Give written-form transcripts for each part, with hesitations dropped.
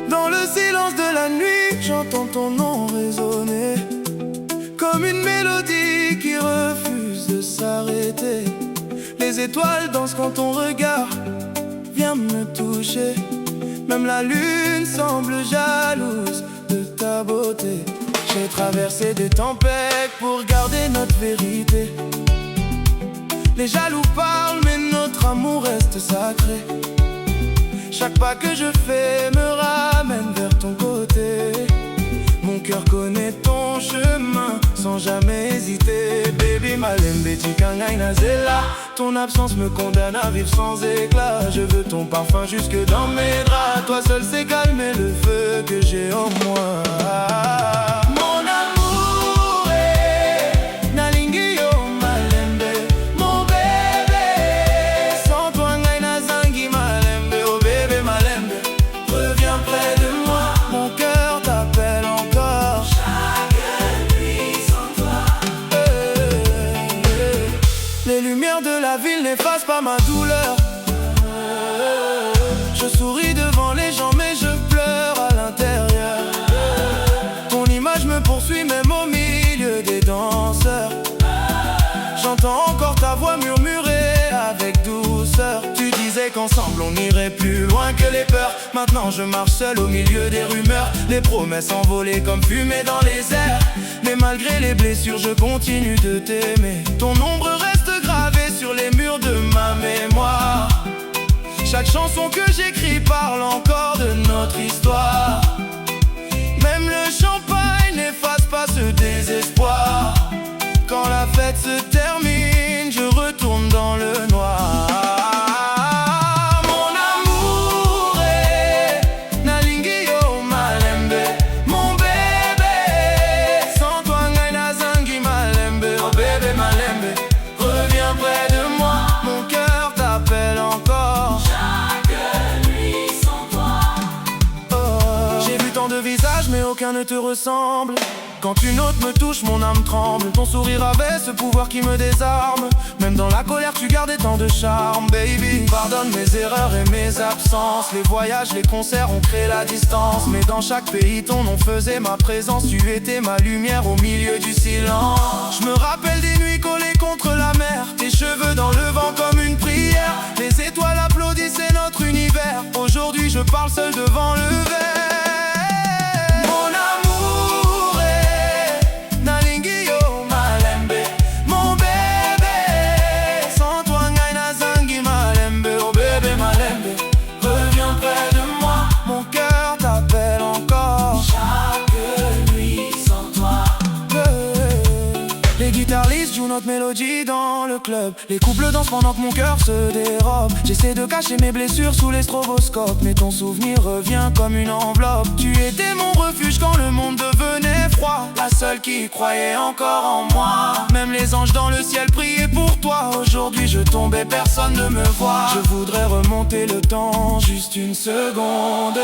Dans le silence de la nuit, j'entends ton nom résonner comme une mélodie qui refuse de s'arrêter. Les étoiles dansent quand ton regard vient me toucher. Même la lune semble jalouse de ta beauté. J'ai traversé des tempêtes pour garder notre vérité. Les jaloux parlent mais notre amour reste sacré. Chaque pas que je fais me ramène vers ton côté. Mon cœur connaît ton chemin sans jamais hésiter. Baby malembe tikangai nazela. Ton absence me condamne à vivre sans éclat. Je veux ton parfum jusque dans mes draps. Toi seul sais calmer le feu que j'ai en moi. Mon amour est nalingi yo malembe. Mon bébé, sans toi ngai nazangi malembe. Oh bébé malembe, reviens près de moi. Mon cœur t'appelle encore. Chaque nuit sans toi. Les lumières de la ville n'effacent pas ma douleur. Je souris devant les gens mais je pleure à l'intérieur. Ton image me poursuit même au milieu des danseurs. J'entends encore ta voix murmurer avec douceur. Tu disais qu'ensemble on irait plus loin que les peurs. Maintenant je marche seul au milieu des rumeurs. Les promesses envolées comme fumée dans les airs. Mais malgré les blessures je continue de t'aimer. Ton ombre reste gravée sur les murs de ma mémoire. Chaque chanson que j'écris parle encore de notre histoire. Même le champagne n'efface pas ce désespoir. Quand la fête se termine, je retourne dans le noir. Mon amour est nalingi yo malembe. Mon bébé, sans toi ngai nazangi malembe. Oh bébé malembe, reviens près de moi. Mon cœur t'appelle encore. J'ai vu tant de visages mais aucun ne te ressemble. Quand une autre me touche mon âme tremble. Ton sourire avait ce pouvoir qui me désarme. Même dans la colère tu gardais tant de charme. Baby, pardonne mes erreurs et mes absences. Les voyages, les concerts ont créé la distance. Mais dans chaque pays ton nom faisait ma présence. Tu étais ma lumière au milieu du silence. Je me rappelle des nuits collées contre la mer. Tes cheveux dans le vent comme une prière. Les étoiles applaudissaient notre univers. Aujourd'hui je parle seul devant le verre. Mon amour est nalingi yo malembe. Mon bébé, sans toi ngai nazangi malembe. Oh bébé malembe, reviens près de moi. Mon cœur t'appelle encore. Chaque nuit sans toi. Les guitaristes jouent notre mélodie dans le club. Les couples dansent pendant que mon cœur se dérobe. J'essaie de cacher mes blessures sous les stroboscopes. Mais ton souvenir revient comme une enveloppe. Tu étais mon refuge quand le monde devenait froid. La seule qui croyait encore en moi. Même les anges dans le ciel priaient pour toi. Aujourd'hui je tombe et personne ne me voit. Je voudrais remonter le temps, juste une seconde.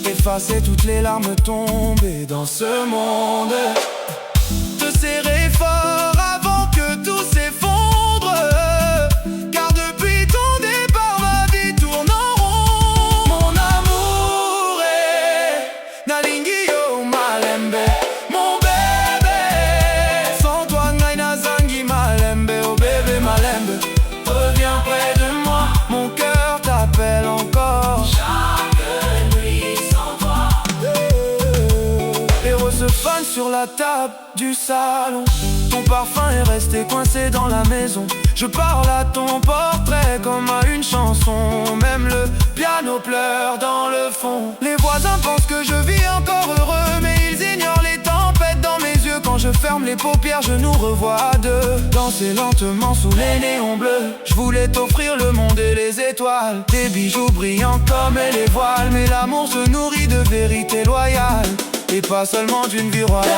Effacer toutes les larmes tombées dans ce monde. Te serrer fort avant que tout s'effondre. Car depuis ton départ ma vie tourne en rond. Mon amour est nalingi yo malembe. Mon bébé, sans toi ngai nazangi malembe. Oh bébé malembe, reviens près de moi. Mon cœur t'appelle encore. Chaque nuit sans toi. Héros se fanent sur la table du salon. Ton parfum est resté coincé dans la maison. Je parle à ton portrait comme à une chanson. Même le piano pleure dans le fond. Les voisins pensent que je vis encore heureux, mais ils ignorent les tempêtes dans mes yeux. Quand je ferme les paupières, je nous revois à deux, danser lentement sous les néons bleus. Je voulais t'offrir le monde et les étoiles, des bijoux brillants comme les voiles. Mais l'amour se nourrit de vérité loyale et pas seulement d'une vie royale.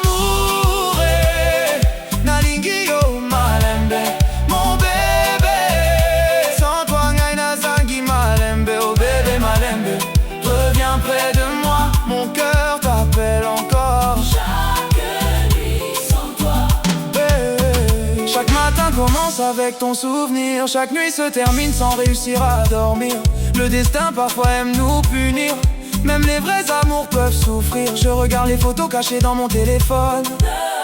Mon amour est nalingi yo malembe. Mon bébé, sans toi ngai nazangi malembe. Oh bébé malembe, reviens près de moi. Mon cœur t'appelle encore. Chaque danse avec ton souvenir. Chaque nuit se termine sans réussir à dormir. Le destin parfois aime nous punir. Même les vrais amours peuvent souffrir. Je regarde les photos cachées dans mon téléphone.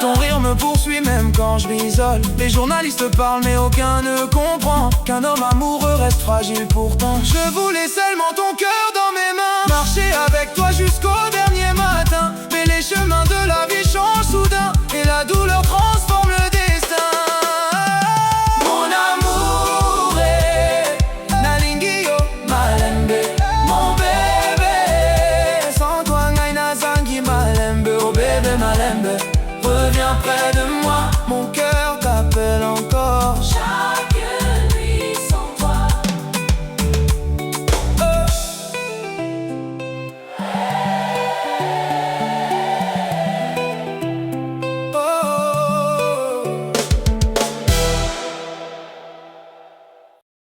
Ton rire me poursuit même quand je m'isole. Les journalistes parlent mais aucun ne comprend qu'un homme amoureux reste fragile pourtant. Je voulais seulement ton cœur dans mes mains, marcher avec toi jusqu'au dernier matin. Mais les chemins de la vie changent soudain et la douleur transforme le destin. Mon amour est Nalingio Malembe, mon bébé. Sans toi Ngaina Zangi Malembe, oh bébé Malembe. Reviens près de moi, mon cœur